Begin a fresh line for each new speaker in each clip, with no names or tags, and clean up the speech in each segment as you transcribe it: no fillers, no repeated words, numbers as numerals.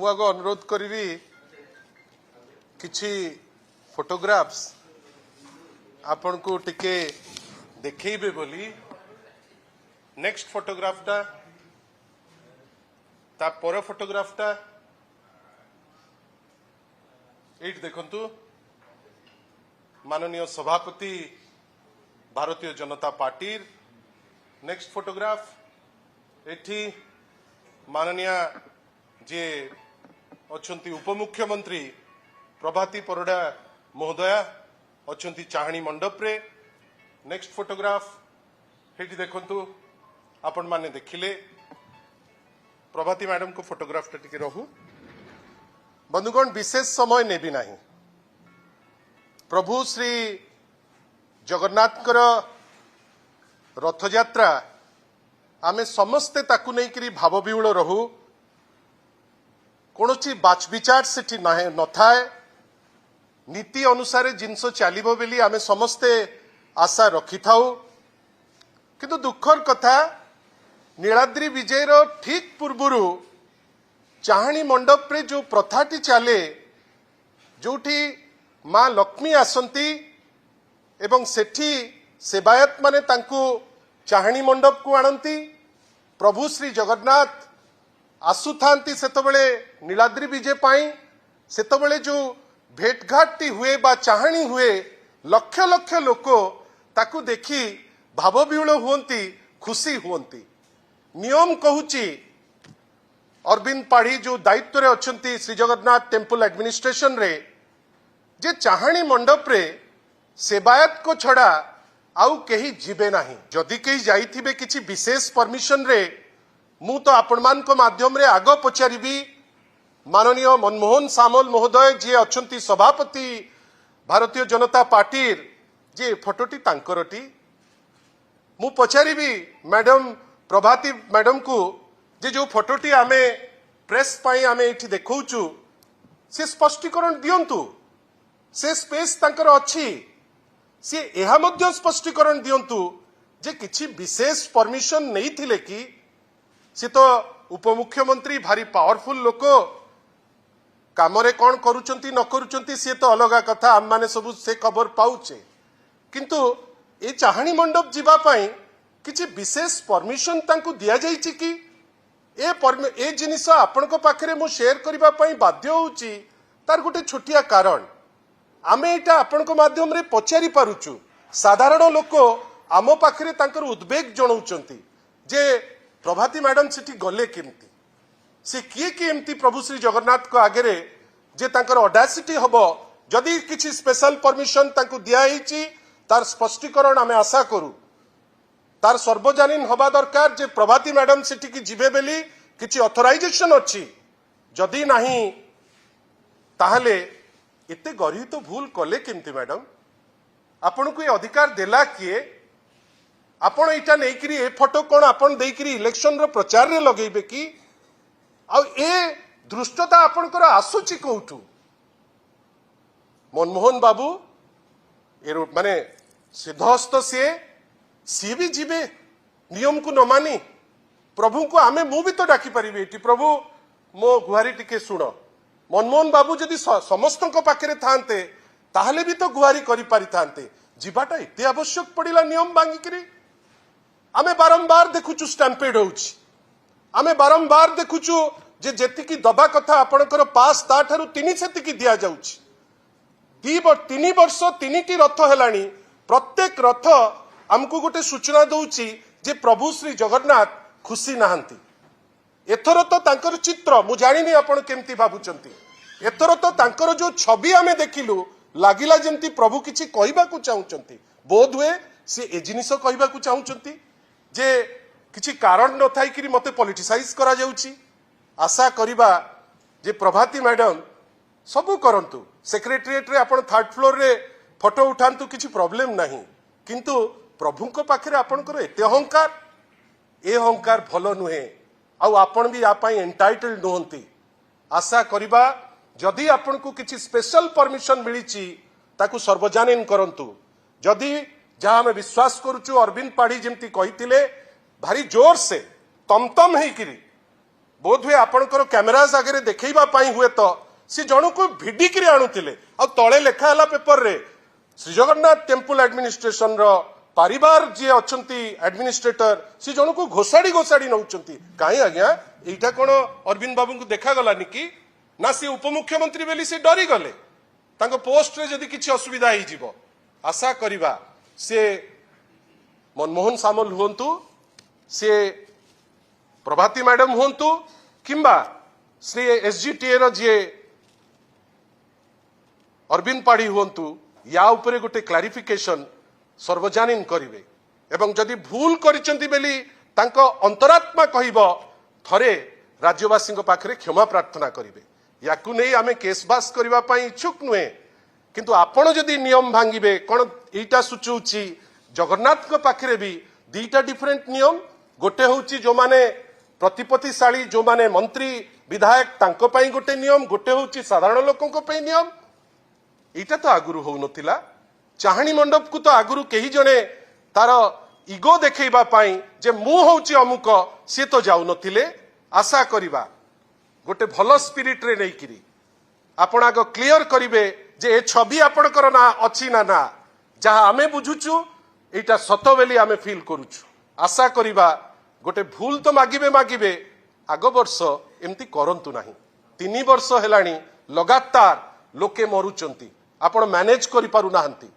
मुझ अनुरोध करी किछि फोटोग्राफ्स आपण को टिके देखैबे बोली। नेक्स्ट फोटोग्राफटा ता पर फोटोग्राफटा एट देखंतु माननीय सभापति Bharatiya Janata party. Next photograph एठी माननीय जे अछंती उपमुख्यमंत्री प्रभाती परिडा महोदया अछंती चाहणी मंडप रे। नेक्स्ट फोटोग्राफ हेठी देखंतु आपण माने देखिले प्रभाती मैडम को फोटोग्राफ टिके रहू। बंधुगण विशेष समय नेबी नाही। प्रभु श्री जगन्नाथकर रथयात्रा आमे समस्ते ताकू नहीं करी भाव विहुल रहू। कौनसी बाचविचार सेठी न थाए। नीति अनुसार जिनस चलिबो बेली आमे समस्ते आशा रखि थाउ। किंतु दुखर कथा नीलाद्री विजय रो ठीक पूर्वरु चाहणी मंडप रे जो प्रथाटी चले जोठी मां लक्ष्मी आसंती एवं सेठी सेवायत माने तांकू चाहणी मंडप को आनती। प्रभु श्री जगन्नाथ आसुथांती सेतबेले नीलाद्री विजय पाई सेतबेले जो भेटघाटी हुए बा चाहणी हुए लक्ष लक्ष लोक ताकू देखी भावविहुल हुंती खुशी हुंती। नियम कहूची अरविंद पाढ़ी जो दायित्व रे अछंती श्री जगन्नाथ टेम्पल एडमिनिस्ट्रेशन रे जे चाहणी मंडप रे सेवायत को छड़ा आउ कहीं जीवे नाही। जदि कहीं जाइथिबे किछि विशेष परमिशन रे मु तो आपण मान को माध्यम रे आगो पचारिबी माननीय मनमोहन सामल महोदय जी अछंती सभापति भारतीय जनता पार्टी जे फोटोटी तांकरटी मु पचारिबी मैडम प्रभाती मैडम को जे जो फोटोटी आमे प्रेस पाई आमे एठी देखौचु से स्पष्टीकरण दियंतु। से स्पेस तांकर अछि सी एहा मध्य स्पष्टीकरण दियंतु जे किछि विशेष परमिशन नहीं थिले कि सी तो उपमुख्यमंत्री भारी पावरफुल लोक कामरे कौन करूचंती न करूचंती सी तो अलगा कथा। आम माने सब से खबर पाउचे किंतु ए चाहणी मंडप जीवा पाई किछि विशेष परमिशन तांकु दिया जाइछि कि ए जिनिस आपनको पाखरे मु शेयर करिबा पाई बाध्य होउची। तार गोटे छोटिया कारण आमे एटा आपनको माध्यम रे पचारि पारुचु। साधारण लोक आमो पाखरे तांकर उद्वेग जणाउचंती जे प्रभाती मैडम सेठी गले केमती से किए कि एमती प्रभु श्री जगन्नाथ को आगे रे जे तांकर ऑडासिटी हबो जदि किछि स्पेशल परमिशन तांकु दिया हिची तार स्पष्टीकरण आमे आशा करू। तार सर्वजनीन हवा दरकार जे प्रभाती मैडम सेठी की जिबे बेली किछि ऑथराइजेशन अछि। जदि नाही ताहले एते गरी तो भूल कले केमती मैडम आपण को ये अधिकार देला किए? आपण एटा नै करी ए फोटो कोन आपण देई करी इलेक्शन रो प्रचार रे लगेबे कि आ ए दृष्टता आपणकर आसुची कोठू? मनमोहन बाबू ए माने सिद्धहस्त सी भी जीवे नियम को न मानी प्रभु को आमे मु भी तो डाकी पारिबे एटी प्रभु मो गुहारी टिके सुनो। मनमोहन बाबू जदि समस्त पाखे थांते ताहले भी तो गुहारी करि पारि थांते। जीवाटा एते आवश्यक पड़िला नियम भांगी करी? आमे बारंबार देखुचु स्टैम्पेड होउची। आमे बारंबार देखुचु जे जेतिकी दबा कथा आपणकर पास ता ठारू तिनी सेतिकी दिया जाउची। 3 वर्ष 3टी रथ हेलानी। प्रत्येक रथ हमको गोटे सूचना दउची जे प्रभु श्री जगन्नाथ खुशी नाहंती। एथर तो तांकर चित्र मु जानिनी आपण केमती भाबुचंती। एथर तो तांकर जो छवि आमे देखिलु लागिला जेंती प्रभु किछि कहिबा को चाहुचंती। बोध हुए से ए जिनिस कहिबा को चाहुचंती जे किछि कारण न थाई कि मते पॉलिटिसाइज करा जाउची। आशा करिबा जे प्रभाती मैडम सबु करंतु। सेक्रेटरीएट रे आपण 3rd फ्लोर रे फोटो उठांतु किछि प्रॉब्लम नाही किंतु प्रभु को पाखरे आपणकर एते अहंकार ए अहंकार भलो नुहे। आउ आपण भी या पाई एंटाइटल्ड नहंती। आशा करिबा जदि आपण को किछि स्पेशल परमिशन मिलिची ताकू सर्वजनीन करंतु। जदि जहाँ आम विश्वास करुचु अरविंद पाढ़ी जमती कही भारी जोर से तमतम है बोध हुए आपणकर कैमेराज आगे देखा हुए तो सी जन को भिडिकी आणुले आ तले लेखाला पेपर रे श्री जगन्नाथ टेम्पल एडमिनिस्ट्रेशन रो परिवार जी अच्छा एडमिनिस्ट्रेटर सी जन को घोषाड़ी घोषाड़ी नौ कहीं आज्ञा यहाँ कौन अरविंद बाबू को देखा गलानी कि ना सी उपमुख्यमंत्री बेली सी डरी गले तांको पोस्ट रे जदि किछि असुविधा ही जीवो आशा करिबा से मनमोहन सामल हुंतु से प्रभाती मैडम हुंतु किंबा श्री एसजीटीए रो जे अरविंद पाढ़ी हुंतु या उपरे गोटे क्लारिफिकेशन सर्वजनीन करिवे एवं जदि भूल करिसंती बेली तांको अंतरात्मा कहिबो थरे राज्यवासी पाखरे क्षमा प्रार्थना करिवे याकु नहीं आमे केसबास करबा पई इच्छुक नुहे किंतु आपण जदि नियम भांगिबे कोन एटा सुचुची जगन्नाथ को पाखरे भी दीटा डिफरेंट नियम गोटे होउची जो माने प्रतिपत्तिशाली जो माने मंत्री विधायक तांको पई गोटे नियम गोटे होउची साधारण लोकन को पई नियम एटा तो आगुरु हो नथिला चाहणी मंडप को तो आगुरु केही जने तार इगो देखैबा पई जे मु होउची अमुक से तो जाउ नथिले आशा करिबा गोटे भल स्पिरिट रे नैकिरी आपण आग क्लियर करिवे जे ए छवि आपणकर ना अछि ना ना जहा आमे बुझुचु एटा सत बेली आमे फील करूछु आशा करिबा गोटे भूल तो मागिबे मागिबे आग वर्ष एमती करंतु नाही 3 वर्ष हेलानी लगातार लोके मरुचंती आपण मैनेज करि पारु नाहंती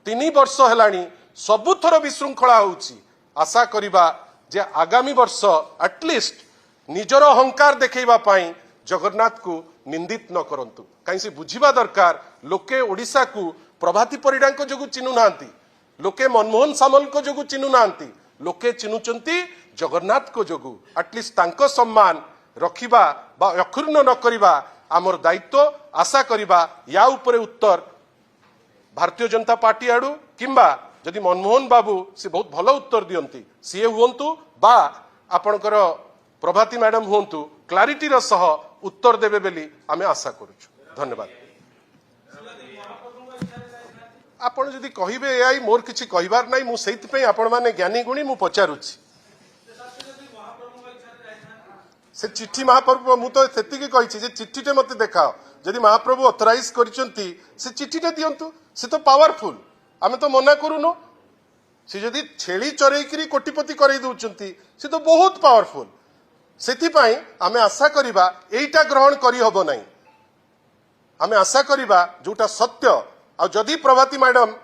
3 वर्ष हेलानी सबुथर विशृंखला होउची आशा करिबा जे आगामी वर्ष एटलिस्ट निजर अहंकार देखैबा पाई जगन्नाथ को निंदित न करंतु कहीं से बुझिबा दरकार लोके ओडिशा को प्रभाती परिडा जो चिन्हु नांती लोके मनमोहन सामल को जो चिन्हु नांती लोके चिन्हुचंती जगन्नाथ को जोगु एटलिस्ट तांको सम्मान रखिबा बा अक्षुण्ण न करिबा आमर दायित्व आशा करिबा या उपरे उत्तर भारतीय जनता पार्टी आडू किंबा जदि मनमोहन बाबू से बहुत भल उत्तर दियंती सीए हुंतु बा आपणकर प्रभाती मैडम हुंतु क्लारिटी रो सह उत्तर देबे बेली आमे आशा करूछु धन्यवाद आपण जदि कहिबे एआई मोर किछि कहिबार नै मु सेति पे आपण माने ज्ञानी गुणी मु पचारुछि से चिट्ठी महाप्रभु मु तो सेति के कहिछि जे चिट्ठीटे मते देखाओ जदि महाप्रभु ऑथराइज करिसंती से चिट्ठीटे दियंतु से तो पावरफुल आमे तो मना करूनो से जदि छेली चरेइकरी कोटिपति करई दउचंती से तो बहुत पावरफुल सेथिपाई आमे आशा करिबा एइटा ग्रहण करि हबो नै आमे आशा करिबा जोटा सत्य आ जदि प्रभाती मैडम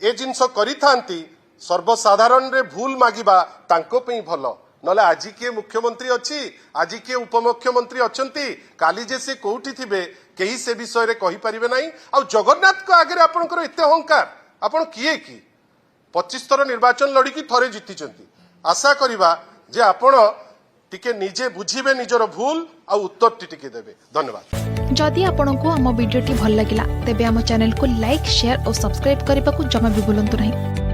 ए जिनस करिथांती सर्वसाधारण रे भूल मागिबा तांको पई भलो नले आज किए मुख्यमंत्री अछि आज किए उपमुख्यमंत्री अछंती काली जे से कोठी थिबे केही से विषय रे कहि परिबे नै आ जगन्नाथ को आगे आपनकर एते अहंकार आपण किए की 25 थर निर्वाचन लड़ी की थरे जीतिचंती आशा करिबा जे आपण टिके निजे बुझिबे निजर भूल आ उत्तर टिके देबे धन्यवाद
जदि आपंक आम भिडी भल लगा तेब आम चैनल को लाइक शेयर और सब्सक्राइब करने को जमा भी भूलु नहीं।